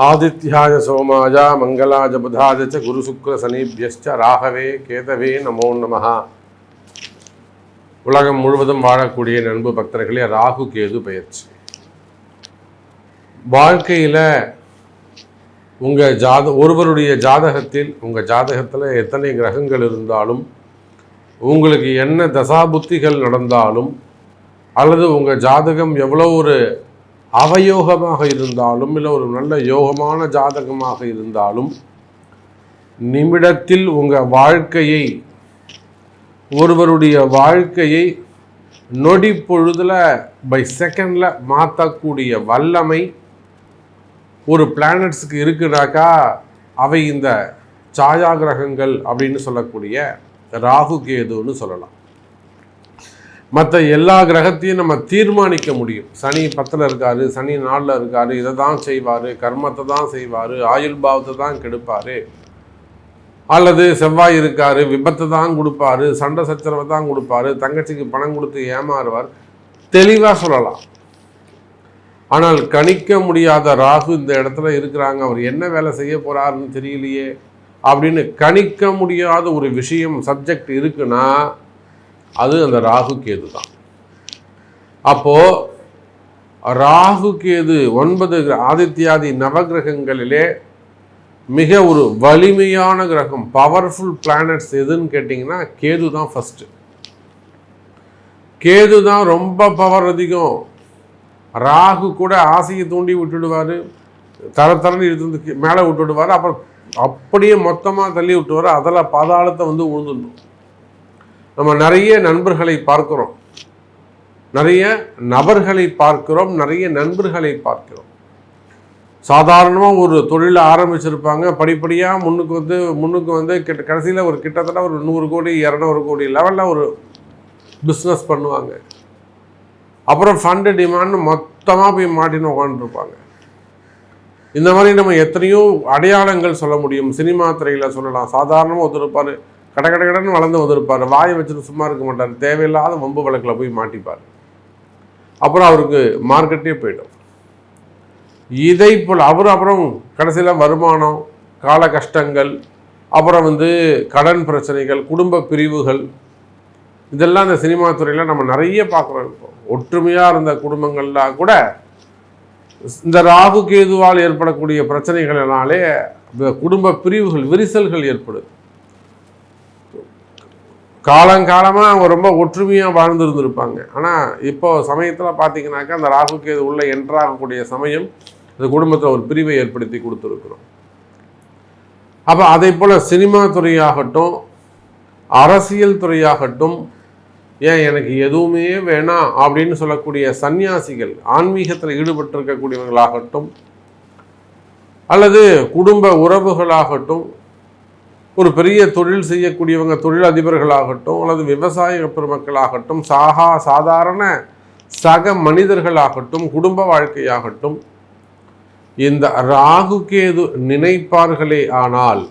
ஆதித்யாய சோமாய மங்களாய புதாய ச குரு சுக்ர சனீபியஸ்ச ராகவே கேதவே நமோ நமஹ. உலகம் முழுவதும் வாழக்கூடிய நண்பு பக்தர்களே, ராகு கேது பெயர்ச்சி வாழ்க்கையில் ஒருவருடைய ஜாதகத்தில் உங்கள் ஜாதகத்தில் எத்தனை கிரகங்கள் இருந்தாலும், உங்களுக்கு என்ன தசாபுத்திகள் நடந்தாலும், அல்லது உங்கள் ஜாதகம் எவ்வளோ ஒரு அவயோகமாக இருந்தாலும், இல்லை ஒரு நல்ல யோகமான ஜாதகமாக இருந்தாலும், நிமிடத்தில் உங்கள் வாழ்க்கையை, ஒருவருடைய வாழ்க்கையை நொடி பொழுதில் பை செகண்டில் மாற்றக்கூடிய வல்லமை ஒரு பிளானட்ஸுக்கு இருக்குனாக்கா அவை இந்த சாயா கிரகங்கள் அப்படின்னு சொல்லக்கூடிய ராகு கேதுன்னு சொல்லலாம். மற்ற எல்லா கிரகத்தையும் நம்ம தீர்மானிக்க முடியும். சனி 10ல் இருக்காரு, சனி 4ல் இருக்காரு, இதை தான் செய்வார், கர்மத்தை தான் செய்வார், ஆயுள் பாவத்தை தான் கெடுப்பார், அல்லது செவ்வாய் இருக்காரு, விபத்தை தான் கொடுப்பாரு, சண்டை சச்சரவை தான் கொடுப்பாரு, தங்கச்சிக்கு பணம் கொடுத்து ஏமாறுவார், தெளிவாக சொல்லலாம். ஆனால் கணிக்க முடியாத ராகு இந்த இடத்துல இருக்கிறாங்க, அவர் என்ன வேலை செய்ய போறாருன்னு தெரியலையே அப்படின்னு கணிக்க முடியாத ஒரு விஷயம் சப்ஜெக்ட் இருக்குன்னா அது அந்த ராகு கேது தான். அப்போ ராகு கேது 9 ஆதித்யாதி நவகிரகங்களிலே மிக ஒரு வலிமையான கிரகம், பவர்ஃபுல் பிளானட்ஸ் எதுன்னு கேட்டிங்கன்னா கேது தான் ஃபஸ்ட்டு. கேது தான் ரொம்ப பவர் அதிகம். ராகு கூட ஆசையை தூண்டி விட்டுடுவார், தரன்னு இழுத்து மேலே விட்டுடுவார், அப்புறம் அப்படியே மொத்தமாக தள்ளி விட்டுவார், அதில் பாதாளத்தை வந்து உழுந்துடணும். நம்ம நிறைய நண்பர்களை பார்க்கிறோம், நிறைய நபர்களை பார்க்கிறோம், நிறைய நண்பர்களை பார்க்கிறோம். சாதாரணமாக ஒரு தொழிலை ஆரம்பிச்சிருப்பாங்க, படிப்படியாக முன்னுக்கு வந்து கடைசியில் ஒரு கிட்டத்தட்ட ஒரு 100 கோடி 200 கோடி லெவலில் ஒரு பிஸ்னஸ் பண்ணுவாங்க. அப்புறம் ஃபண்டு டிமாண்ட் மொத்தமாக போய் மாட்டின்னு உட்காந்துருப்பாங்க. இந்த மாதிரி நம்ம எத்தனையோ அடையாளங்கள் சொல்ல முடியும். சினிமா துறையில் சொல்லலாம். சாதாரணமாக ஒருத்தருப்பார், கடன்னு வளர்ந்து வந்திருப்பார், வாயை வச்சுட்டு சும்மா இருக்க மாட்டார், தேவையில்லாத வம்பு வழக்கில் போய் மாட்டிப்பார், அப்புறம் அவருக்கு மார்க்கெட்டே போய்டும். இதை போல் அவர் அப்புறம் கடைசியில் வருமானம், கால கஷ்டங்கள், அப்புறம் வந்து கடன் பிரச்சனைகள், குடும்ப பிரிவுகள், இதெல்லாம் இந்த சினிமா துறையில் நம்ம நிறைய பார்க்குறோம். இப்போ ஒற்றுமையாக இருந்த குடும்பங்கள்லாம் கூட இந்த ராகு கேதுவால் ஏற்படக்கூடிய பிரச்சனைகளினாலே குடும்ப பிரிவுகள், விரிசல்கள் ஏற்படுது. காலங்காலமாக அவங்க ரொம்ப ஒற்றுமையாக வாழ்ந்துருந்துருப்பாங்க. ஆனால் இப்போ சமயத்தில் பார்த்தீங்கன்னாக்கா அந்த ராகு கேது உள்ளே என்ட்ராகக்கூடிய சமயம் இந்த குடும்பத்தில் ஒரு பிரிவை ஏற்படுத்தி கொடுத்துருக்குறோம். அப்போ அதே போல் சினிமா துறையாகட்டும், அரசியல் துறையாகட்டும், ஏன் எனக்கு எதுவுமே வேணாம் அப்படின்னு சொல்லக்கூடிய சன்னியாசிகள், ஆன்மீகத்தில் ஈடுபட்டிருக்கக்கூடியவர்களாகட்டும், அல்லது குடும்ப உறவுகளாகட்டும், ஒரு பெரிய தொழில் செய்யக்கூடியவங்க, தொழில் அதிபர்களாகட்டும், அல்லது விவசாய பெருமக்களாகட்டும், சாதாரண சக மனிதர்களாகட்டும், குடும்ப வாழ்க்கையாகட்டும், இந்த ராகு கேது நினைப்பார்களே ஆனால்,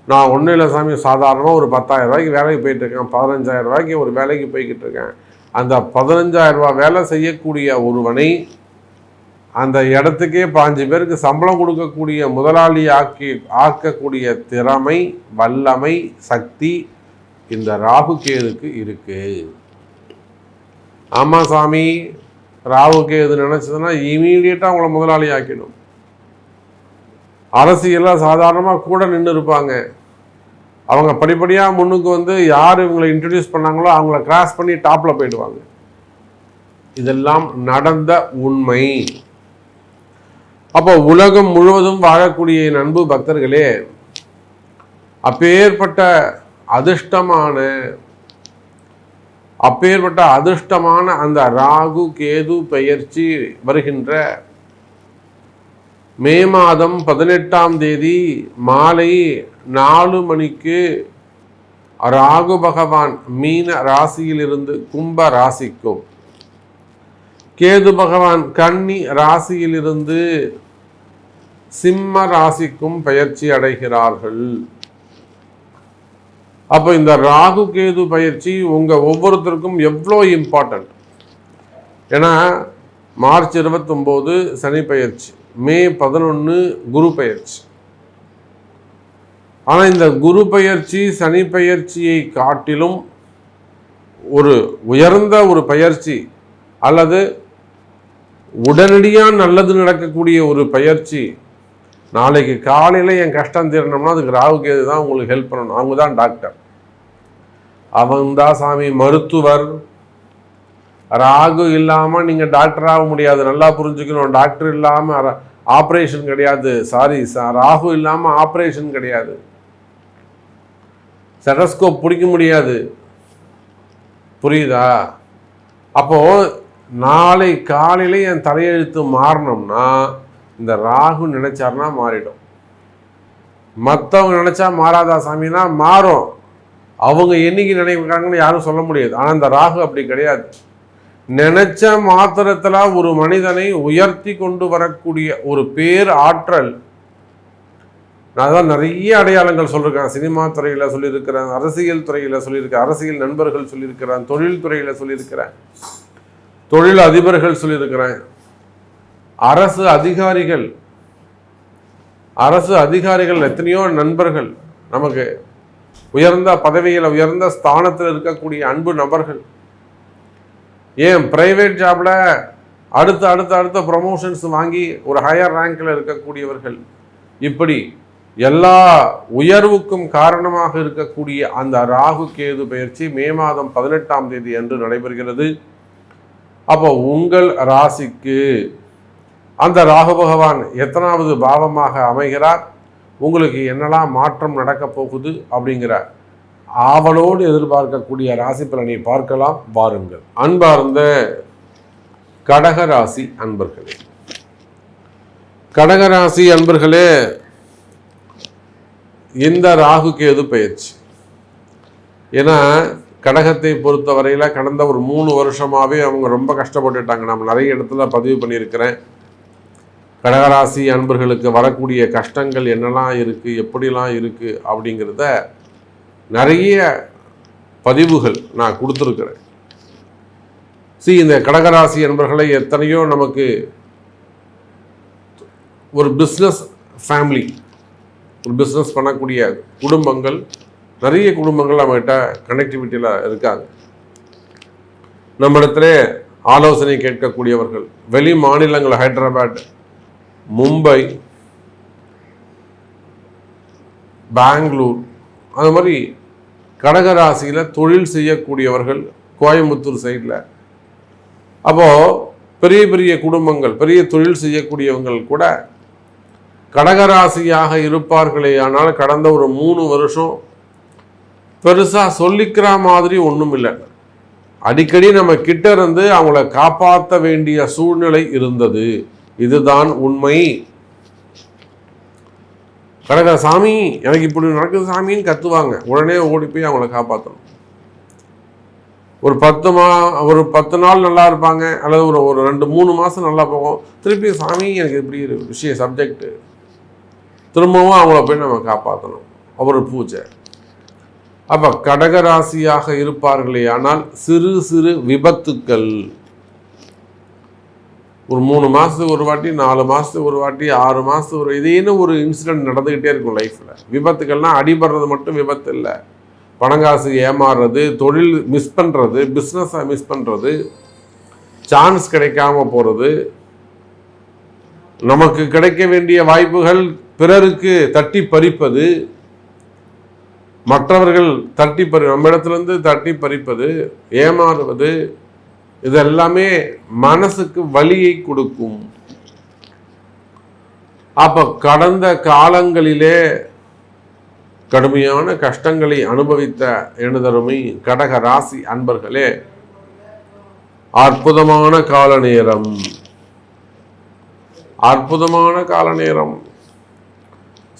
நான் ஒன்றும் இல்லை சாமி, சாதாரணமாக ஒரு 10,000 ரூபாய்க்கு வேலைக்கு போயிட்டுருக்கேன், 15,000 ரூபாய்க்கு ஒரு வேலைக்கு போய்கிட்டு இருக்கேன், அந்த 15,000 ரூபா வேலை செய்யக்கூடிய ஒருவனை அந்த இடத்துக்கே 5 பேருக்கு சம்பளம் கொடுக்கக்கூடிய முதலாளி ஆக்கக்கூடிய திறமை, வல்லமை, சக்தி இந்த ராகு கேதுக்கு இருக்கு. ஆமாம் சாமி, ராகு கேது நினைச்சதுன்னா இமீடியட்டாக அவங்கள முதலாளி ஆக்கிடும். அரசியலில் சாதாரணமாக கூட நின்று இருப்பாங்க, அவங்க படிப்படியாக முன்னுக்கு வந்து யார் இவங்களை இன்ட்ரடியூஸ் பண்ணாங்களோ அவங்கள கிராஸ் பண்ணி டாப்பில் போயிடுவாங்க. இதெல்லாம் நடந்த உண்மை. அப்போ உலகம் முழுவதும் வாழக்கூடிய நண்பு பக்தர்களே, அப்பேற்பட்ட அதிர்ஷ்டமான அந்த ராகு கேது பெயர்ச்சி வருகின்ற மே மாதம் 18ஆம் தேதி மாலை 4 மணிக்கு ராகு பகவான் மீன ராசியிலிருந்து கும்ப ராசிக்கும், கேது பகவான் கன்னி ராசியிலிருந்து சிம்ம ராசிக்கும் பெயர்ச்சி அடைகிறார்கள். அப்போ இந்த ராகு கேது பயிற்சி உங்க ஒவ்வொருத்தருக்கும் எவ்வளோ இம்பார்ட்டன்ட். ஏன்னா மார்ச் 29 சனி பயிற்சி, மே 11 குரு பெயர்ச்சி. ஆனால் இந்த குரு பெயர்ச்சி சனி பெயர்ச்சியை காட்டிலும் ஒரு உயர்ந்த ஒரு பெயர்ச்சி அல்லது உடனடியாக நல்லது நடக்கக்கூடிய ஒரு பயிற்சி. நாளைக்கு காலையில் என் கஷ்டம் தீரணும்னா அதுக்கு ராகு கேது தான் உங்களுக்கு ஹெல்ப் பண்ணணும். அவங்க தான் டாக்டர், அவங்க தான் சாமி மருத்துவர். ராகு இல்லாமல் நீங்கள் டாக்டர் ஆக முடியாது, நல்லா புரிஞ்சுக்கணும். டாக்டர் இல்லாமல் ஆப்ரேஷன் கிடையாது. சாரி, ராகு இல்லாமல் ஆப்ரேஷன் கிடையாது. ஸ்டெதஸ்கோப் பிடிக்க முடியாது. புரியுதா? அப்போது நாளை காலையில் என் தலையெழுத்து மாறணும்னா இந்த ராகு நினைச்சார்னா மாறிடும். மற்றவங்க நினைச்சா மாறாதா சாமினா மாறும். அவங்க என்னைக்கு நினைக்கிறாங்கன்னு யாரும் சொல்ல முடியாது. ஆனால் இந்த ராகு அப்படி கிடையாது. நினைச்ச மாத்திரத்தில் ஒரு மனிதனை உயர்த்தி கொண்டு வரக்கூடிய ஒரு பேர் ஆற்றல். நான் தான் நிறைய அடையாளங்கள் சொல்லியிருக்கேன். சினிமா துறையில் சொல்லியிருக்கிறேன், அரசியல் துறையில் சொல்லியிருக்கேன், அரசியல் நண்பர்கள் சொல்லியிருக்கிறேன், தொழில் துறையில் சொல்லியிருக்கிறேன், தொழில் அதிபர்கள் சொல்லியிருக்கிறேன், அரசு அதிகாரிகள் எத்தனையோ நண்பர்கள், நமக்கு உயர்ந்த பதவியில் உயர்ந்த ஸ்தானத்தில் இருக்கக்கூடிய அன்பு நபர்கள், ஏன் பிரைவேட் ஜாப்ல அடுத்த அடுத்த அடுத்த ப்ரமோஷன்ஸ் வாங்கி ஒரு ஹையர் ரேங்க்ல இருக்கக்கூடியவர்கள், இப்படி எல்லா உயர்வுக்கும் காரணமாக இருக்கக்கூடிய அந்த ராகு கேது பயிற்சி மே மாதம் 18ஆம் தேதி அன்று நடைபெறுகிறது. அப்போ உங்கள் ராசிக்கு அந்த ராகு பகவான் எத்தனாவது பாவமாக அமைகிறார், உங்களுக்கு என்னெல்லாம் மாற்றம் நடக்க போகுது அப்படிங்கிற ஆவலோடு எதிர்பார்க்கக்கூடிய ராசி பலனை பார்க்கலாம். வாருங்கள். அன்பார்ந்த கடகராசி அன்பர்களே, கடகராசி அன்பர்களே, இந்த ராகு கேது பயிற்சி, ஏன்னா கடகத்தை பொறுத்த வரையில் கடந்த ஒரு 3 வருஷமாகவே அவங்க ரொம்ப கஷ்டப்பட்டுட்டாங்க. நம்ம நிறைய இடத்துல பதிவு பண்ணியிருக்கிறேன். கடகராசி அன்பர்களுக்கு வரக்கூடிய கஷ்டங்கள் என்னெல்லாம் இருக்குது, எப்படிலாம் இருக்குது அப்படிங்கிறத நிறைய பதிவுகள் நான் கொடுத்துருக்குறேன். இந்த கடகராசி அன்பர்களை எத்தனையோ நமக்கு ஒரு பிஸ்னஸ் ஃபேமிலி, ஒரு பிஸ்னஸ் பண்ணக்கூடிய குடும்பங்கள், நிறைய குடும்பங்கள் நம்மகிட்ட கனெக்டிவிட்டியில் இருக்காங்க. நம்மிடத்துல ஆலோசனை கேட்கக்கூடியவர்கள் வெளி மாநிலங்கள், ஹைதராபாத், மும்பை, பெங்களூர், அது மாதிரி கடகராசியில் தொழில் செய்யக்கூடியவர்கள் கோயம்புத்தூர் சைடில். அப்போது பெரிய பெரிய குடும்பங்கள், பெரிய தொழில் செய்யக்கூடியவங்கள் கூட கடகராசியாக இருப்பார்களே. ஆனால் கடந்த ஒரு 3 வருஷம் பெருசாக சொல்லிக்கிற மாதிரி ஒன்றும் இல்லை. அடிக்கடி நம்ம கிட்ட இருந்து அவங்கள காப்பாற்ற வேண்டிய சூழ்நிலை இருந்தது. இதுதான் உண்மை. கடக சாமி எனக்கு இப்படி நடக்குது சாமின்னு கத்துவாங்க, உடனே ஓடி போய் அவங்கள காப்பாற்றணும். ஒரு 10 நாள் நல்லா இருப்பாங்க, அல்லது ஒரு 2-3 மாதம் நல்லா போகும். திருப்பி சாமி எனக்கு இப்படி விஷயம் சப்ஜெக்டு, திரும்பவும் அவங்கள போய் நம்ம காப்பாற்றணும். ஒரு பூஜை. அப்போ கடகராசியாக இருப்பார்களே ஆனால் சிறு சிறு விபத்துக்கள், ஒரு 3 மாதத்துக்கு ஒரு வாட்டி, 4 மாதத்துக்கு ஒரு வாட்டி, 6 மாதத்துக்கு ஒரு இதேன்னு ஒரு இன்சிடென்ட் நடந்துக்கிட்டே இருக்கும் லைஃப்பில். விபத்துக்கள்னால் அடிபடுறது மட்டும் விபத்து இல்லை. பணங்காசு ஏமாறுறது, தொழில் மிஸ் பண்ணுறது, பிஸ்னஸை மிஸ் பண்ணுறது, சான்ஸ் கிடைக்காம போகிறது, நமக்கு கிடைக்க வேண்டிய வாய்ப்புகள் பிறருக்கு தட்டி பறிப்பது, மற்றவர்கள் நம்ம இடத்துலேருந்து தட்டி பறிப்பது, ஏமாறுவது, இதெல்லாமே மனசுக்கு வலியை கொடுக்கும். அப்ப கடந்த காலங்களிலே கடுமையான கஷ்டங்களை அனுபவித்த எனதருமை கடக ராசி அன்பர்களே, அற்புதமான கால நேரம், அற்புதமான கால நேரம்.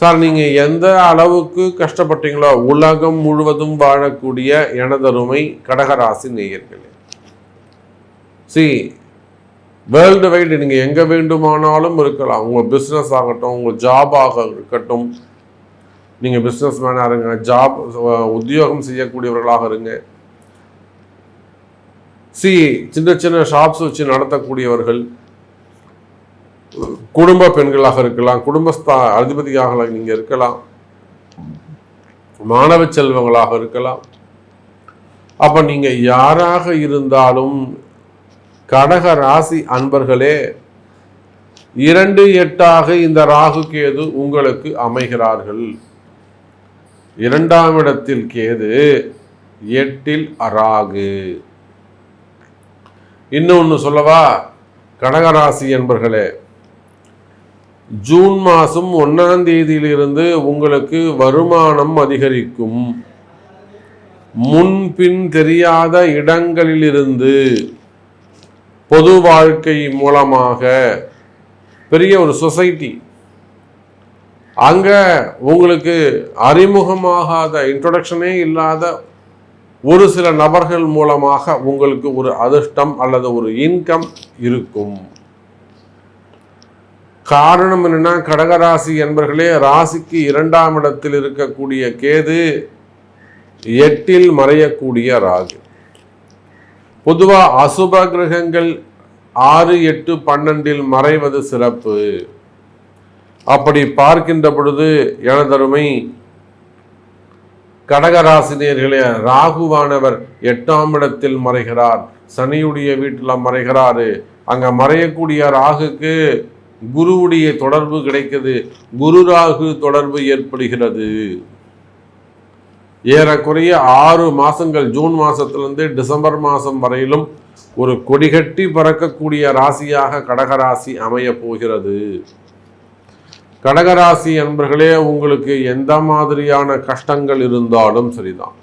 சார் நீங்க எந்த அளவுக்கு கஷ்டப்பட்டீங்களோ உலகம் முழுவதும் வாழக்கூடிய எனதருமை கடகராசி நேயர்களே, வேர்ல்டு வைடு நீங்க எங்க வேண்டுமானாலும் இருக்கலாம். உங்க பிஸ்னஸ் ஆகட்டும், உங்க ஜாபாக இருக்கட்டும், நீங்க பிஸ்னஸ் மேனாக இருங்க, ஜாப் உத்தியோகம் செய்யக்கூடியவர்களாக இருங்க, சின்ன சின்ன ஷாப்ஸ் வச்சு நடத்தக்கூடியவர்கள், குடும்ப பெண்களாக இருக்கலாம், குடும்பஸ்தா அதிபதியாக நீங்க இருக்கலாம், மாணவ செல்வங்களாக இருக்கலாம். அப்ப நீங்க யாராக இருந்தாலும் கடக ராசி அன்பர்களே 2-8 இந்த ராகு கேது உங்களுக்கு அமைகிறார்கள். 2ஆம் இடத்தில் கேது, 8இல் ராகு. இன்னொன்னு சொல்லவா கடகராசி என்பர்களே, ஜூன் மாதம் 1ஆம் தேதியிலிருந்து உங்களுக்கு வருமானம் அதிகரிக்கும். முன்பின் தெரியாத இடங்களிலிருந்து பொது வாழ்க்கை மூலமாக பெரிய ஒரு சொசைட்டி, அங்க உங்களுக்கு அறிமுகமாகாத, இன்ட்ரோடக்ஷனே இல்லாத ஒரு சில நபர்கள் மூலமாக உங்களுக்கு ஒரு அதிர்ஷ்டம் அல்லது ஒரு இன்கம் இருக்கும். காரணம் என்னன்னா, கடகராசி என்பர்களே, ராசிக்கு 2ஆம் இடத்தில் இருக்கக்கூடிய கேது 8இல் மறையக்கூடிய ராகு. பொதுவா அசுப கிரகங்கள் 6, 8, 12இல் மறைவது சிறப்பு. அப்படி பார்க்கின்ற பொழுது எனதருமை கடகராசினியர்களே, ராகுவானவர் 8ஆம் இடத்தில் மறைகிறார், சனியுடைய வீட்டில் மறைகிறாரு. அங்க மறையக்கூடிய ராகுக்கு குருவுடைய தொடர்பு கிடைக்குது, குரு ராகு தொடர்பு ஏற்படுகிறது. ஏறக்குறைய 6 மாசங்கள், ஜூன் மாசத்திலிருந்து டிசம்பர் மாசம் வரையிலும் ஒரு கொடிகட்டி பறக்கக்கூடிய ராசியாக கடகராசி அமைய போகிறது. கடகராசி என்பர்களே, உங்களுக்கு எந்த மாதிரியான கஷ்டங்கள் இருந்தாலும் சரிதான்,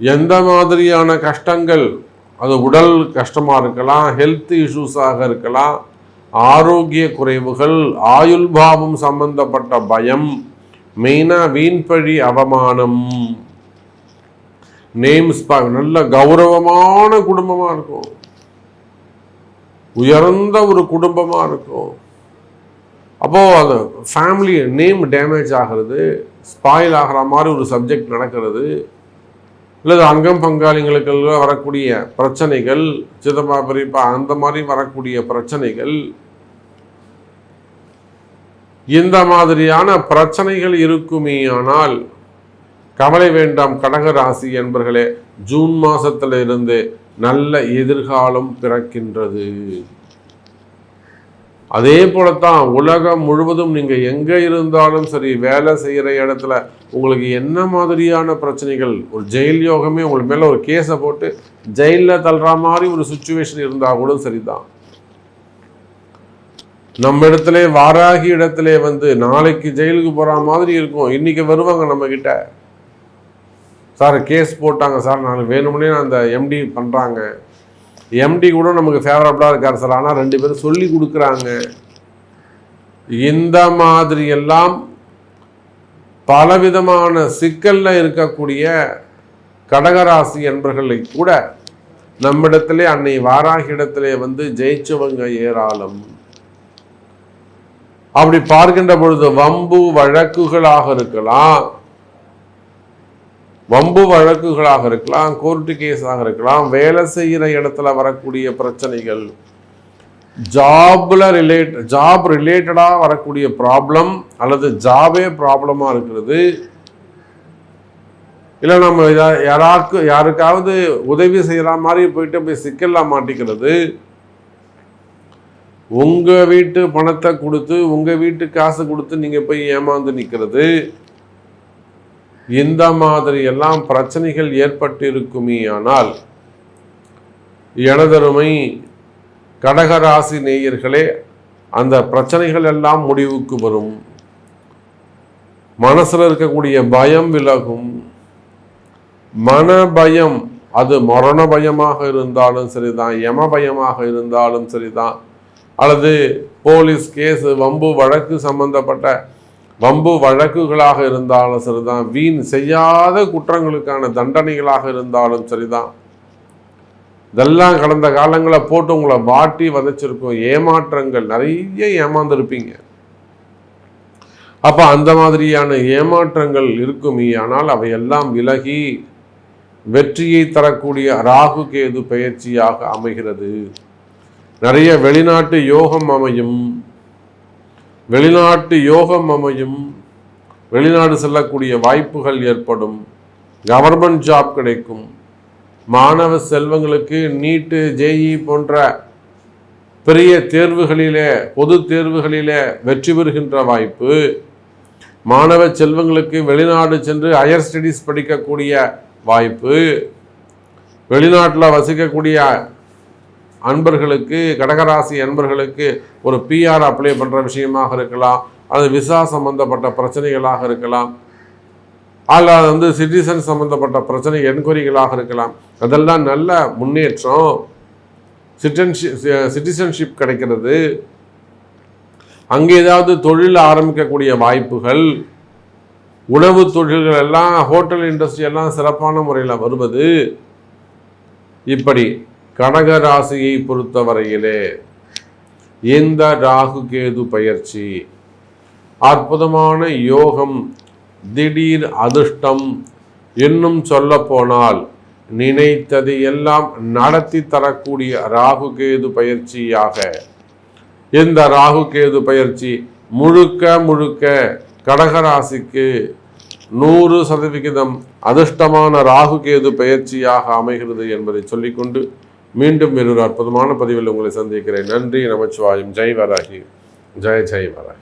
எந்த மாதிரியான கஷ்டங்கள், அது உடல் கஷ்டமா இருக்கலாம், ஹெல்த் இஷ்யூஸாக இருக்கலாம், ஆரோக்கிய குறைவுகள், ஆயுள் பாவம் சம்பந்தப்பட்ட பயம், மெயினா வீண்பழி, அவமானம், நேம்ஸ், நல்ல கௌரவமான குடும்பமா இருக்கும், உயர்ந்த ஒரு குடும்பமா இருக்கும். அப்போ அந்த ஃபேமிலி நேம் டேமேஜ் ஆகிறது, ஸ்பாயில் ஆகிற மாதிரி ஒரு சப்ஜெக்ட் நடக்கிறது, இல்லை அங்கம் பங்காளிங்களுக்கு வரக்கூடிய பிரச்சனைகள், சிதம்பா பெரியப்பா அந்த மாதிரி வரக்கூடிய பிரச்சனைகள், இந்த மாதிரியான பிரச்சனைகள் இருக்குமே. ஆனால் கவலை வேண்டாம் கடகராசி என்பர்களே, ஜூன் மாசத்துல இருந்து நல்ல எதிர்காலம் பிறக்கின்றது. அதே போலத்தான் உலகம் முழுவதும் நீங்க எங்க இருந்தாலும் சரி, வேலை செய்யற இடத்துல உங்களுக்கு என்ன மாதிரியான பிரச்சனைகள், ஒரு ஜெயில் யோகமே உங்களுக்கு மேல ஒரு கேஸை போட்டு ஜெயில தள்ளுற மாதிரி ஒரு சுச்சுவேஷன் இருந்தா கூட சரிதான். நம்ம இடத்துல வாராகி இடத்துல நாளைக்கு ஜெயிலுக்கு போற மாதிரி இருக்கும், இன்னைக்கு வருவாங்க நம்ம கிட்ட, சார் கேஸ் போட்டாங்க சார், நாளைக்கு வேணும்னே அந்த எம்டி பண்றாங்க, எம்டி கூட நமக்கு ஃபேவரபிளா இருக்காரு சார், ஆனால் 2 பேரும் சொல்லி கொடுக்குறாங்க. இந்த மாதிரி எல்லாம் பலவிதமான சிக்கல்ல இருக்கக்கூடிய கடகராசி என்பர்களை கூட நம்மிடத்திலே அன்னை வாராகி இடத்திலே ஜெயிச்சவங்க ஏராளம். அப்படி பார்க்கின்ற பொழுது வம்பு வழக்குகளாக இருக்கலாம், கோர்ட்டு கேஸாக இருக்கலாம், வேலை செய்கிற இடத்துல வரக்கூடிய பிரச்சனைகள், ஜாப் ரிலேட்டடா வரக்கூடிய ப்ராப்ளம், அல்லது ஜாபே ப்ராப்ளமா இருக்கிறது, இல்லை நம்ம யாருக்காவது உதவி செய்யற மாதிரி போய் சிக்கல்ல மாட்டிக்கிறது, உங்க வீட்டு பணத்தை கொடுத்து, உங்க வீட்டு காசு கொடுத்து நீங்க போய் ஏமாந்து நிற்கிறது, இந்த மாதிரி எல்லாம் பிரச்சனைகள் ஏற்பட்டு இருக்குமே. ஆனால் எனதருமை கடகராசி நேயர்களே, அந்த பிரச்சனைகள் எல்லாம் முடிவுக்கு வரும். மனசுல இருக்கக்கூடிய பயம் விலகும். மன பயம், அது மரண பயமாக இருந்தாலும் சரிதான், யம பயமாக இருந்தாலும் சரிதான், அல்லது போலீஸ் கேஸ், வம்பு வழக்கு சம்பந்தப்பட்ட வம்பு வழக்குகளாக இருந்தாலும் சரிதான், வீண் செய்யாத குற்றங்களுக்கான தண்டனைகளாக இருந்தாலும் சரிதான், இதெல்லாம் கடந்த காலங்களில் போட்டு உங்களை வாட்டி வதைச்சிருக்கும். ஏமாற்றங்கள் நிறைய ஏமாந்துருப்பீங்க. அப்ப அந்த மாதிரியான ஏமாற்றங்கள் இருக்குமே. ஆனால் அவையெல்லாம் விலகி வெற்றியை தரக்கூடிய ராகு கேது பயிற்சியாக அமைகிறது. நிறைய வெளிநாட்டு யோகம் அமையும். வெளிநாடு செல்லக்கூடிய வாய்ப்புகள் ஏற்படும். கவர்மெண்ட் ஜாப் கிடைக்கும். மாணவ செல்வங்களுக்கு நீட்டு, ஜேஇ போன்ற பெரிய தேர்வுகளிலே, பொது தேர்வுகளிலே வெற்றி பெறுகின்ற வாய்ப்பு. மாணவ செல்வங்களுக்கு வெளிநாடு சென்று ஹையர் ஸ்டடீஸ் படிக்கக்கூடிய வாய்ப்பு. வெளிநாட்டில் வசிக்கக்கூடிய அன்பர்களுக்கு, கடகராசி அன்பர்களுக்கு ஒரு பிஆர் அப்ளை பண்ணுற விஷயமாக இருக்கலாம், அது விசா சம்பந்தப்பட்ட பிரச்சனைகளாக இருக்கலாம், அல்லது சிட்டிசன் சம்பந்தப்பட்ட பிரச்சனை என்கொயரிகளாக இருக்கலாம். அதெல்லாம் நல்ல முன்னேற்றம். சிட்டிசன்ஷிப் கிடைக்கிறது. அங்கே ஏதாவது தொழில் ஆரம்பிக்கக்கூடிய வாய்ப்புகள், உணவு தொழில்கள் எல்லாம், ஹோட்டல் இண்டஸ்ட்ரி எல்லாம் சிறப்பான முறையில் வருவது. இப்படி கடகராசியை பொறுத்தவரையிலே இந்த ராகு கேது பயிற்சி அற்புதமான யோகம், திடீர் அதிர்ஷ்டம், இன்னும் சொல்ல போனால் நினைத்தது எல்லாம் நடத்தி தரக்கூடிய ராகு கேது பயிற்சியாக இந்த ராகு கேது பயிற்சி முழுக்க கடகராசிக்கு 100% அதிர்ஷ்டமான ராகு கேது பயிற்சியாக அமைகிறது என்பதை சொல்லிக்கொண்டு மீண்டும் ஒரு அற்புதமான பதிவில் உங்களை சந்திக்கிறேன். நன்றி. நமச்சிவாயம். ஜெய் வராகி. ஜெய் வராகி.